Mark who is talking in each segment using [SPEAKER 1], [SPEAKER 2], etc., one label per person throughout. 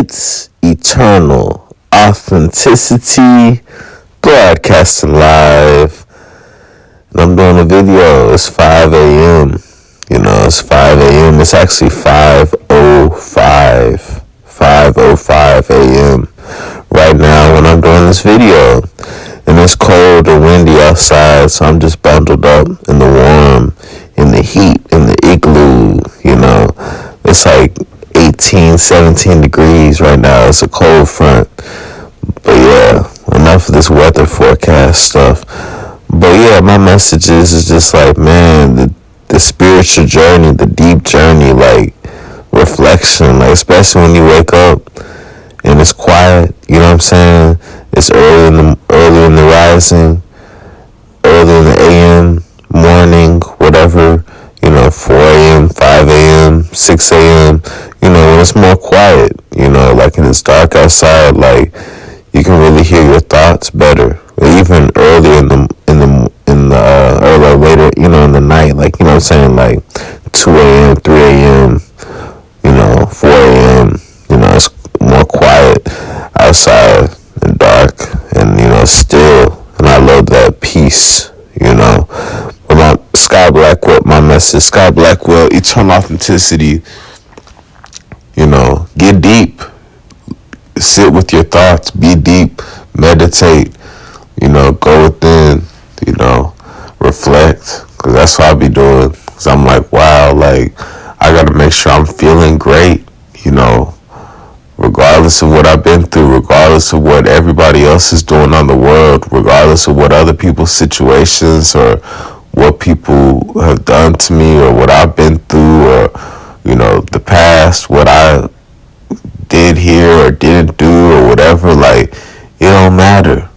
[SPEAKER 1] It's eternal authenticity, broadcasting live. And I'm doing a video. It's 5 a.m. It's 5 a.m. It's actually 5:05. 5:05 a.m. right now when I'm doing this video. And it's cold and windy outside, so I'm just bundled up in the warm, in the heat, in the igloo, It's like 18, 17 degrees right now. It's a cold front. But yeah, enough of this weather forecast stuff. But yeah, my message is just like, man, the spiritual journey, the deep journey, like reflection, like especially when you wake up and it's quiet, you know what I'm saying? It's early in the rising, early in the AM, morning, whatever, 4 a.m., 5 a.m., 6 a.m., when it's more quiet, like when it's dark outside, like you can really hear your thoughts better. Even early in the early later, in the night, like, what I'm saying, like 2 a.m., 3 a.m., 4 a.m., it's more quiet outside and dark and, still. And I love that peace, But my message, Sky Blackwell, eternal authenticity, get deep, sit with your thoughts, be deep, meditate, go within, reflect, because that's what I be doing. Because I'm like, wow, like, I got to make sure I'm feeling great, regardless of what I've been through, regardless of what everybody else is doing on the world, regardless of what other people's situations or what people have done to me or what I've been through or, the past, what I did here or didn't do or whatever, like, it don't matter,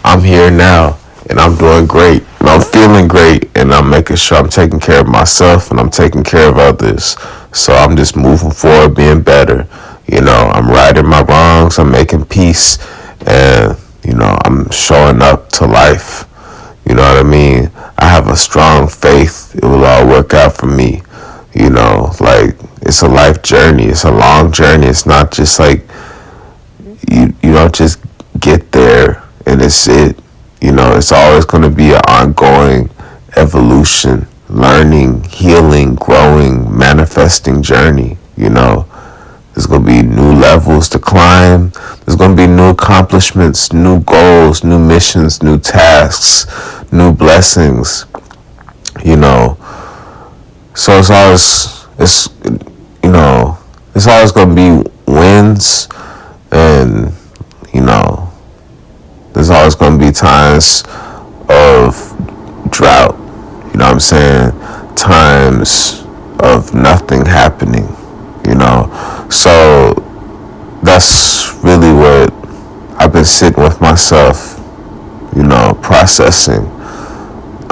[SPEAKER 1] I'm here now and I'm doing great and I'm feeling great and I'm making sure I'm taking care of myself and I'm taking care of others. So I'm just moving forward, being better. I'm righting my wrongs, I'm making peace, and, I'm showing up to life. You know what I mean? I have a strong faith it will all work out for me. Like, it's a life journey. It's a long journey. It's not just like, you don't just get there and it's it. It's always going to be an ongoing evolution, learning, healing, growing, manifesting journey, There's going to be new levels to climb. There's going to be new accomplishments, new goals, new missions, new tasks, new blessings, So it's always going to be wins and, there's always going to be times of drought, times of nothing happening. So that's really what I've been sitting with myself, processing,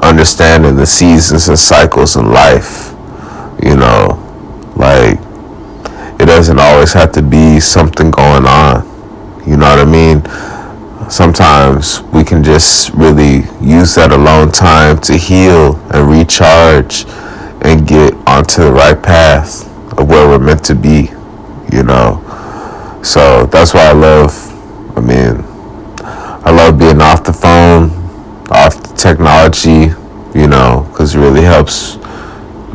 [SPEAKER 1] understanding the seasons and cycles in life, like it doesn't always have to be something going on, you know what I mean? Sometimes we can just really use that alone time to heal and recharge and get onto the right path of where we're meant to be, So that's why I love being off the phone, off the technology, because it really helps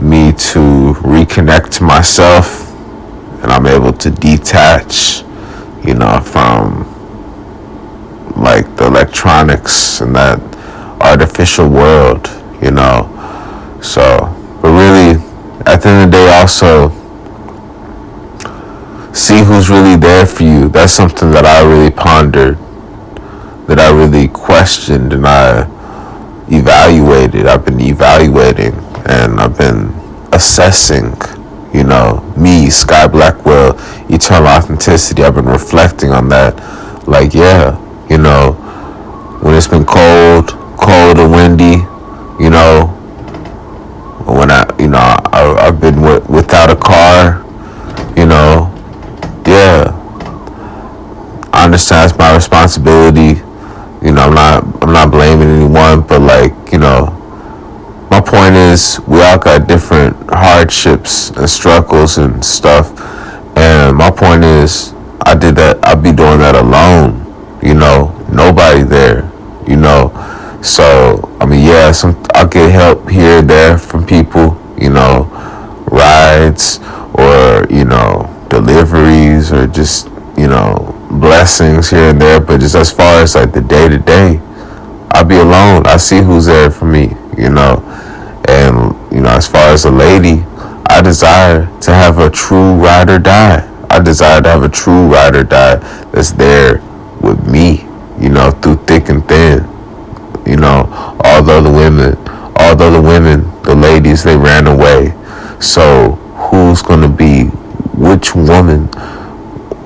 [SPEAKER 1] me to reconnect to myself and I'm able to detach, from like the electronics and that artificial world, So, but really, at the end of the day, also, see who's really there for you. That's something that I really pondered, that I really questioned and I evaluated. I've been evaluating and I've been assessing, me, Sky Blackwell, eternal authenticity. I've been reflecting on that. Like, yeah, when it's been cold and windy, when I've been without a car, yeah, I understand it's my responsibility. I'm not blaming anyone, but like, my point is we all got different hardships and struggles and stuff, And my point is, I did that. I'll be doing that alone. Nobody there. So I mean, yeah, I'll get help here and there from people. Rides or deliveries or just blessings here and there. But just as far as like the day to day, I'll be alone. I see who's there for me. And as far as a lady, I desire to have a true ride or die. I desire to have a true ride or die that's there with me, through thick and thin. Although the women, the ladies, they ran away. So who's gonna be which woman?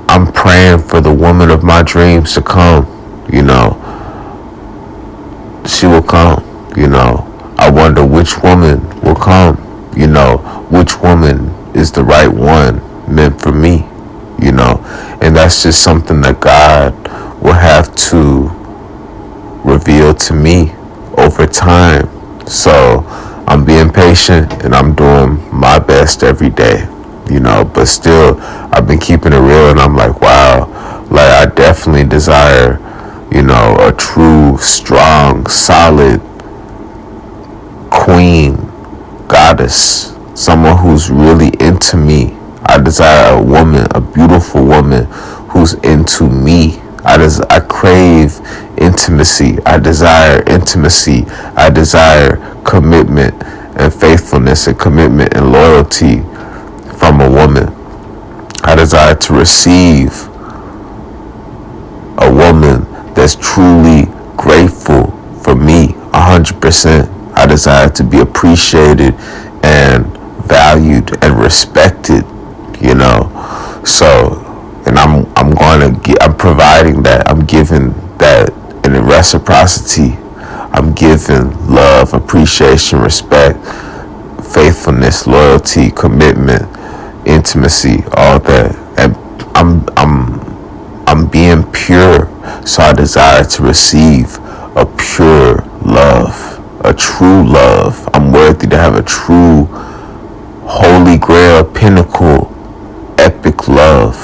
[SPEAKER 1] I'm praying for the woman of my dreams to come. She will come. I wonder which woman will come. Which woman is the right one meant for me. And that's just something that God will have to reveal to me over time. So I'm being patient and I'm doing my best every day, but still I've been keeping it real, and I'm like, wow, like I definitely desire, a true, strong, solid queen, goddess, someone who's really into me. I desire a woman, a beautiful woman who's into me. I crave intimacy. I desire intimacy. I desire commitment and faithfulness and commitment and loyalty from a woman. I desire to receive a woman that's truly grateful for me 100%. I desire to be appreciated and valued and respected, So, and I'm providing that. I'm giving that in reciprocity. I'm giving love, appreciation, respect, faithfulness, loyalty, commitment, intimacy, all that. And I'm being pure. So I desire to receive a pure love, a true love. I'm worthy to have a true holy grail, pinnacle, epic love,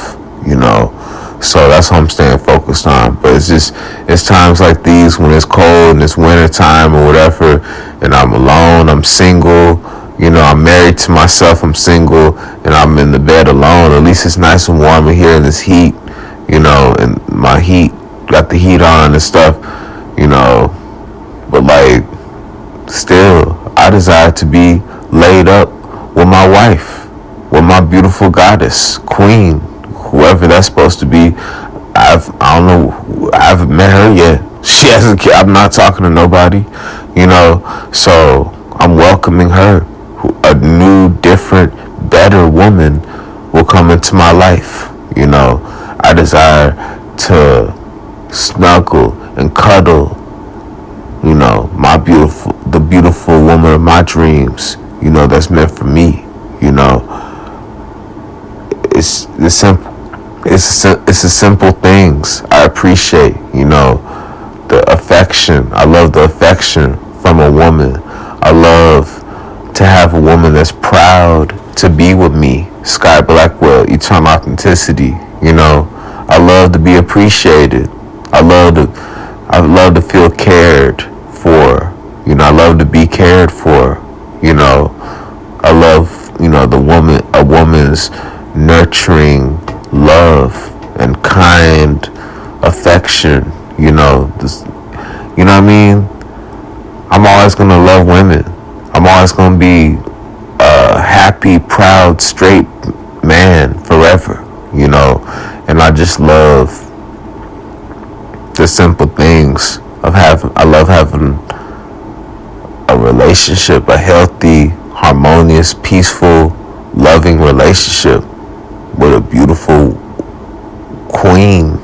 [SPEAKER 1] So that's what I'm staying focused on. But it's times like these when it's cold and it's winter time or whatever, and I'm alone, I'm single, I'm married to myself, I'm single, and I'm in the bed alone. At least it's nice and warm in here in this heat, and my heat, got the heat on and stuff, but like, still, I desire to be laid up with my wife, with my beautiful goddess, queen, whoever that's supposed to be. I don't know, I haven't met her yet. She hasn't, I'm not talking to nobody, so I'm welcoming her. A new, different, better woman will come into my life, I desire to snuggle and cuddle, the beautiful woman of my dreams, that's meant for me, It's the simple. It's the simple things I appreciate, the affection. I love the affection from a woman. I love to have a woman that's proud to be with me. Sky Blackwell, eternal authenticity, I love to be appreciated. I love to feel cared for, I love to be cared for, I love, a woman's nurturing love and kind affection, what I mean? I'm always gonna love women. I'm always gonna be a happy, proud, straight man forever, and I just love the simple things I love having a relationship, a healthy, harmonious, peaceful, loving relationship with a beautiful queen,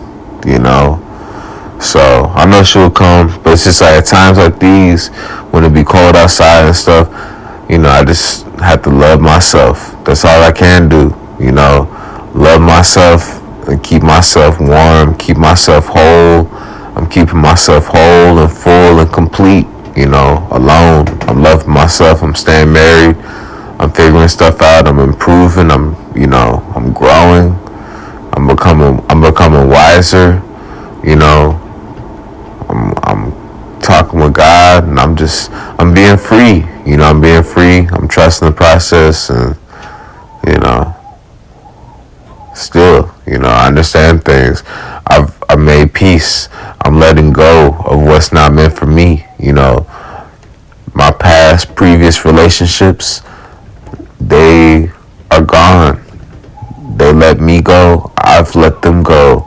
[SPEAKER 1] So I know she'll come, but it's just like at times like these, when it be cold outside and stuff, I just have to love myself. That's all I can do, love myself and keep myself warm, keep myself whole. I'm keeping myself whole and full and complete, alone. I'm loving myself. I'm staying married. I'm figuring stuff out. I'm improving. I'm growing. wiser. You know, I'm talking with God, and I'm being free. You know, I'm being free. I'm trusting the process, and you know, still, you know, I understand things. I've made peace. I'm letting go of what's not meant for me. You know, my past, previous relationships, they are gone. They let me go. I've let them go.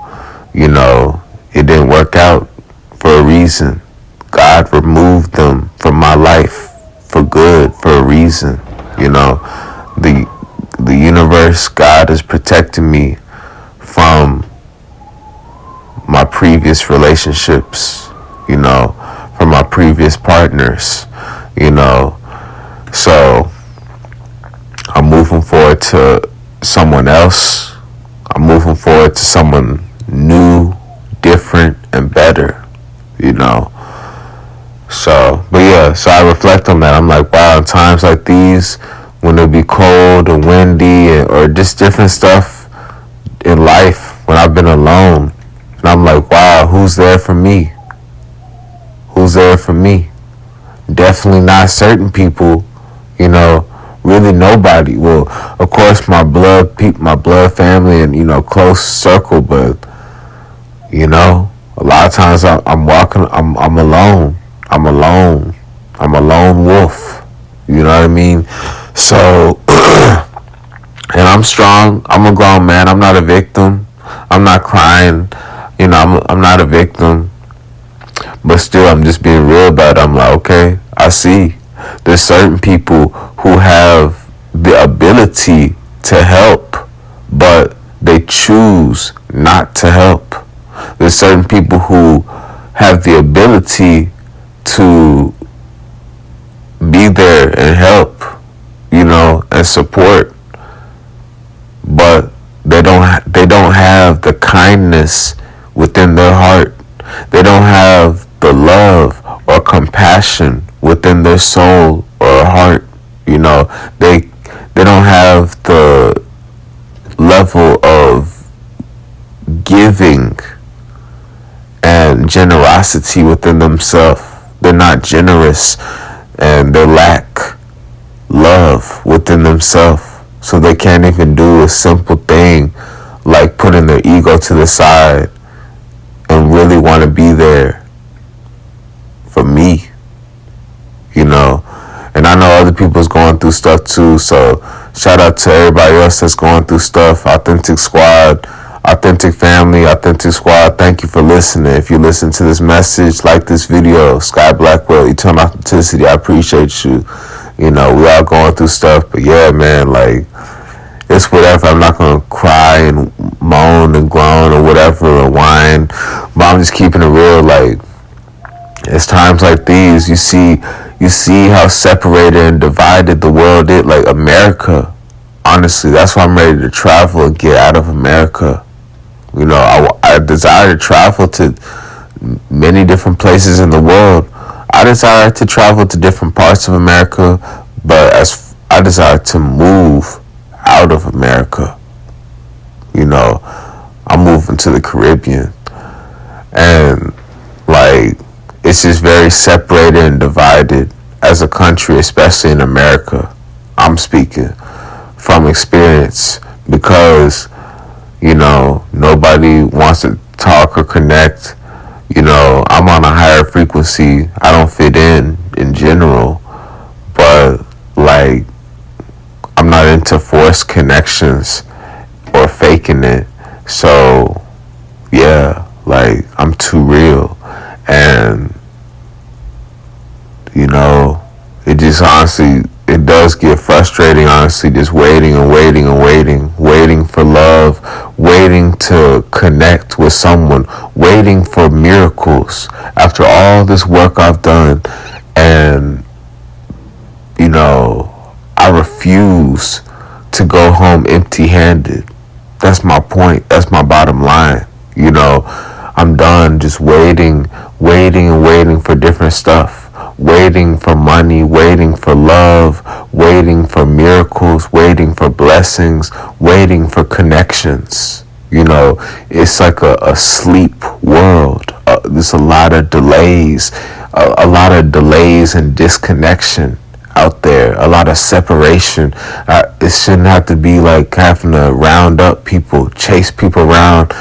[SPEAKER 1] You know, it didn't work out for a reason. God removed them from my life for good, for a reason. You know, the universe, God is protecting me from my previous relationships, you know, from my previous partners, you know. So I'm moving forward to someone else. I'm moving forward to someone new, different, and better, you know. So, but yeah, so I reflect on that. I'm like, wow, in times like these, when it'll be cold or windy or just different stuff in life, when I've been alone, and I'm like, wow, who's there for me? Who's there for me? Definitely not certain people, you know, really nobody. Well, of course, my blood family and, you know, close circle, but, you know, a lot of times I'm walking, I'm alone. I'm alone. I'm a lone wolf. You know what I mean? So, and I'm strong. I'm a grown man. I'm not a victim. I'm not crying. You know, I'm not a victim. But still, I'm just being real about it. I'm like, okay, I see. There's certain people who have the ability to help, but they choose not to help. There's certain people who have the ability to be there and help, you know, and support, but they don't have the kindness within their heart. They don't have the love or compassion within their soul or heart. You know, they don't have the level of giving and generosity within themselves. They're not generous, and they lack love within themselves. So they can't even do a simple thing like putting their ego to the side and really want to be there for me, you know. And I know other people's going through stuff too, so shout out to everybody else that's going through stuff. Authentic Squad, Authentic Family, Authentic Squad, thank you for listening. If you listen to this message, like this video, Sky Blackwell, Eternal Authenticity, I appreciate you. You know, we all going through stuff, but yeah, man, like, it's whatever. I'm not going to cry and moan and groan or whatever or whine, but I'm just keeping it real. Like, it's times like these, you see how separated and divided the world is. Like, America, honestly, that's why I'm ready to travel and get out of America. You know, I desire to travel to many different places in the world. I desire to travel to different parts of America, but as I desire to move out of America. You know, I'm moving to the Caribbean, and like, it's just very separated and divided as a country, especially in America. I'm speaking from experience because, you know, nobody wants to talk or connect. You know, I'm on a higher frequency. I don't fit in general, but like, I'm not into forced connections or faking it. So yeah, like, I'm too real. And you know, it just honestly, it does get frustrating, honestly, just waiting and waiting and waiting for love, waiting to connect with someone, waiting for miracles after all this work I've done. And you know, I refuse to go home empty-handed. That's my point. That's my bottom line. You know, I'm done just waiting and waiting for different stuff. Waiting for money, waiting for love, waiting for miracles, waiting for blessings, waiting for connections. It's like a sleep world. There's a lot of delays, a lot of delays and disconnection out there, a lot of separation. It shouldn't have to be like having to round up people, chase people around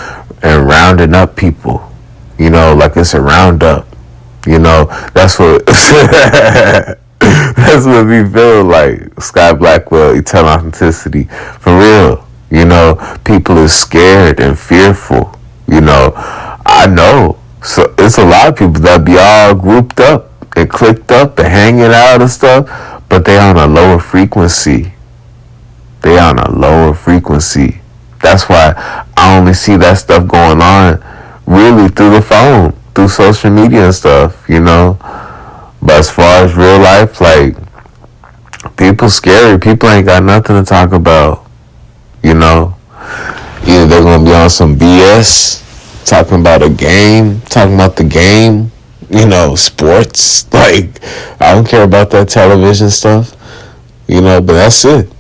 [SPEAKER 1] and rounding up people, like it's a roundup. That's what that's what we feel like. Sky Blackwell, eternal authenticity, for real. People is scared and fearful. I know. So it's a lot of people that be all grouped up and clicked up and hanging out and stuff, but they on a lower frequency. They on a lower frequency. That's why I only see that stuff going on really through the phone, through social media and stuff, But as far as real life, like, people scary. People ain't got nothing to talk about, Either they're going to be on some BS, talking about a game, talking about the game, sports. Like, I don't care about that television stuff, but that's it,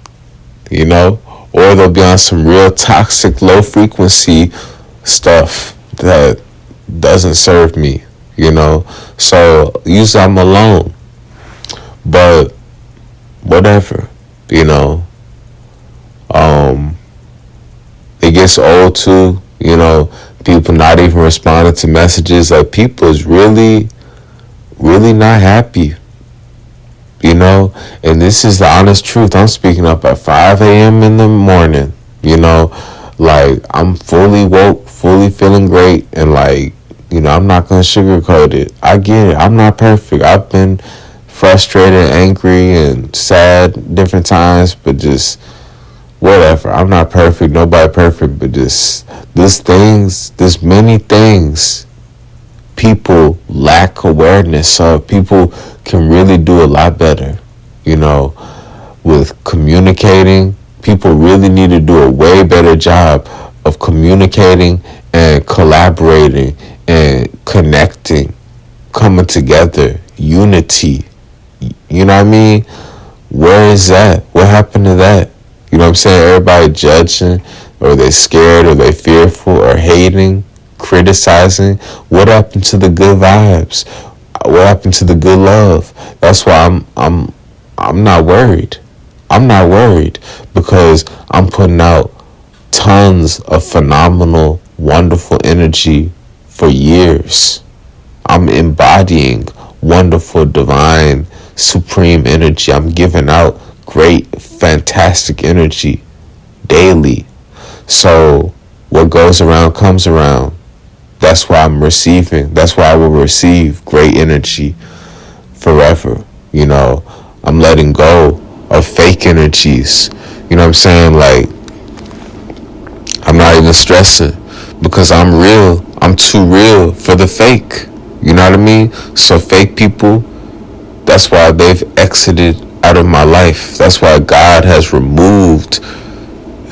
[SPEAKER 1] Or they'll be on some real toxic, low frequency stuff that doesn't serve me, So usually I'm alone. But whatever, It gets old too, people not even responding to messages. Like, people is really, really not happy, And this is the honest truth. I'm speaking up at 5 a.m. in the morning, Like, I'm fully woke, fully feeling great, and like, I'm not gonna sugarcoat it. I get it. I'm not perfect. I've been frustrated, angry, and sad different times, but just whatever. I'm not perfect. Nobody perfect, but just there's many things people lack awareness of. People can really do a lot better, with communicating. People really need to do a way better job of communicating and collaborating and connecting, coming together, unity. You know what I mean? Where is that? What happened to that? You know what I'm saying? Everybody judging, or they scared, or they fearful, or hating, criticizing. What happened to the good vibes? What happened to the good love? That's why I'm not worried. I'm not worried, because I'm putting out tons of phenomenal, wonderful energy for years. I'm embodying wonderful, divine, supreme energy. I'm giving out great, fantastic energy daily. So what goes around comes around. That's why I'm receiving. That's why I will receive great energy forever. I'm letting go of fake energies. You know what I'm saying? Like, I'm not even stressing, because I'm real. I'm too real for the fake. You know what I mean? So fake people, that's why they've exited out of my life. That's why God has removed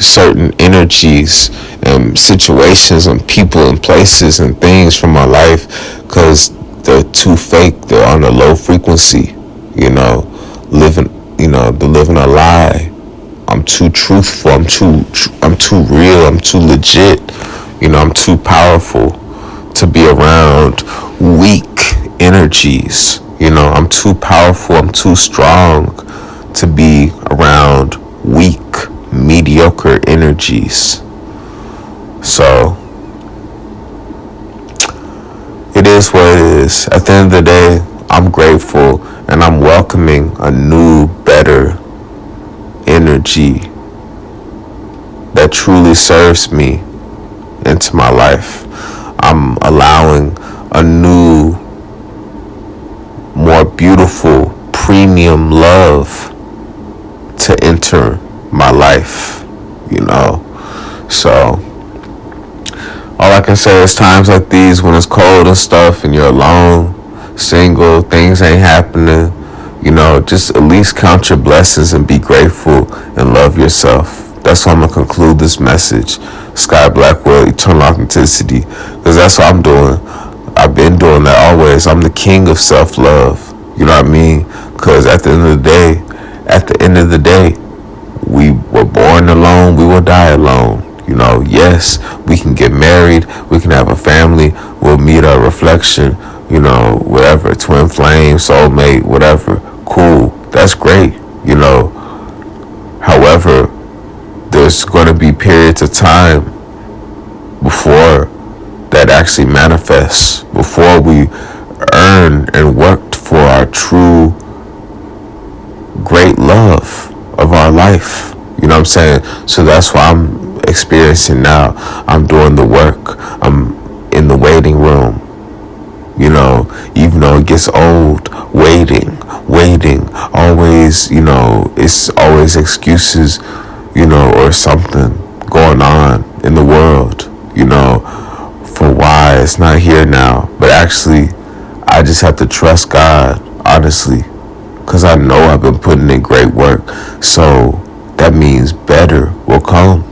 [SPEAKER 1] certain energies and situations and people and places and things from my life, because they're too fake. They're on a low frequency, they're living a lie. I'm too truthful. I'm too real. I'm too legit. I'm too powerful to be around weak energies. I'm too powerful. I'm too strong to be around weak, mediocre energies. So it is what it is. At the end of the day, I'm grateful, and I'm welcoming a new, better energy that truly serves me into my life. I'm allowing a new, more beautiful, premium love to enter my life, So all I can say is, times like these, when it's cold and stuff and you're alone, single, things ain't happening, just at least count your blessings and be grateful and love yourself. That's why I'm going to conclude this message. Sky Blackwell, eternal authenticity, because that's what I'm doing. I've been doing that always. I'm the king of self-love. You know what I mean? Because at the end of the day, we were born alone, we will die alone. Yes, we can get married, we can have a family, we'll meet our reflection, whatever, twin flame, soulmate, whatever. Cool, that's great, However, there's going to be periods of time before that actually manifests, before we earn and worked for our true great love of our life. You know what I'm saying? So that's what I'm experiencing now. I'm doing the work. I'm in the waiting room. Even though it gets old, waiting, always, it's always excuses, or something going on in the world, for why it's not here now. But actually, I just have to trust God, honestly, because I know I've been putting in great work. So that means better will come.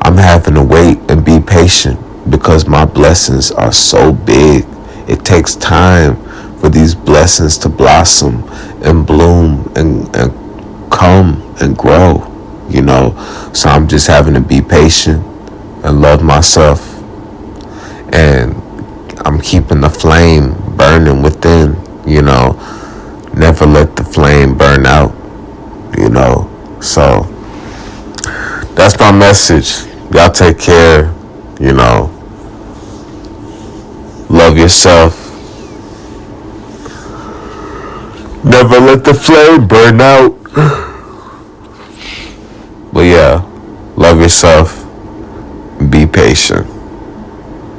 [SPEAKER 1] I'm having to wait and be patient because my blessings are so big. It takes time for these blessings to blossom and bloom and come and grow, So I'm just having to be patient and love myself. And I'm keeping the flame burning within, Never let the flame burn out, So that's my message. Y'all take care, Love yourself. Never let the flame burn out. But yeah, love yourself. Be patient.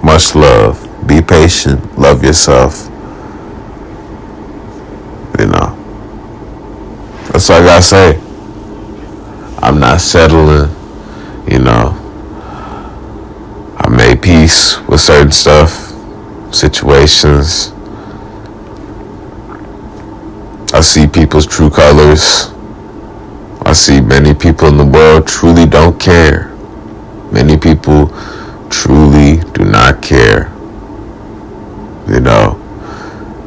[SPEAKER 1] Much love. Be patient. Love yourself. That's all I gotta say. I'm not settling. I made peace with certain stuff, situations. I see people's true colors. I see many people in the world truly don't care. Many people truly do not care.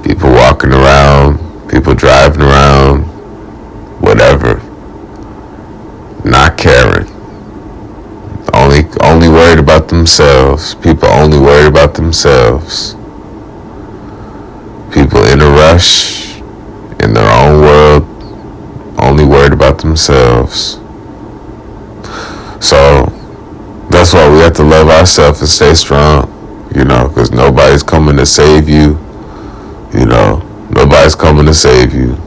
[SPEAKER 1] People walking around, people driving around, whatever, not caring. Only worried about themselves. People only worried about themselves. People in a rush, in their own world, only worried about themselves. So that's why we have to love ourselves and stay strong, because nobody's coming to save you. Nobody's coming to save you.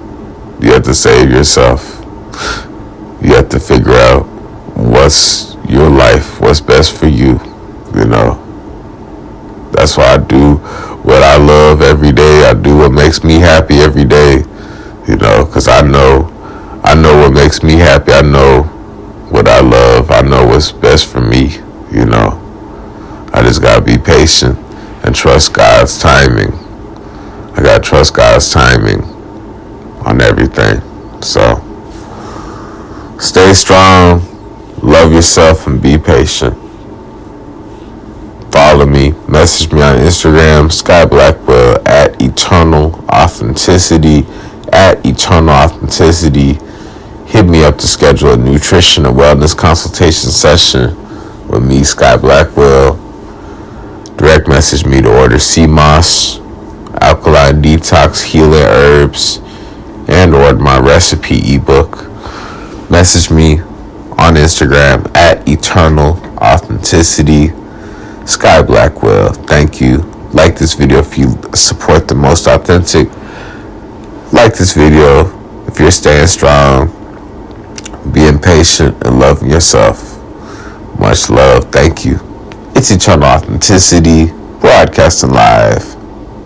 [SPEAKER 1] You have to save yourself. You have to figure out what's your life, what's best for you, That's why I do what I love every day. I do what makes me happy every day, because I know what makes me happy. I know what I love. I know what's best for me, I just gotta be patient and trust God's timing. I gotta trust God's timing on everything. So stay strong, love yourself, and be patient. Follow me, message me on Instagram, Sky Blackwell, at Eternal Authenticity, Hit me up to schedule a nutrition and wellness consultation session with me, Sky Blackwell. Direct message me to order sea moss, alkaline detox healing herbs, and order my recipe ebook. Message me on Instagram at Eternal Authenticity, Sky Blackwell. Thank you. Like this video if you support the most authentic. Like this video if you're staying strong, being patient, and loving yourself. Much love. Thank you. It's Eternal Authenticity, broadcasting live.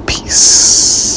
[SPEAKER 1] Peace.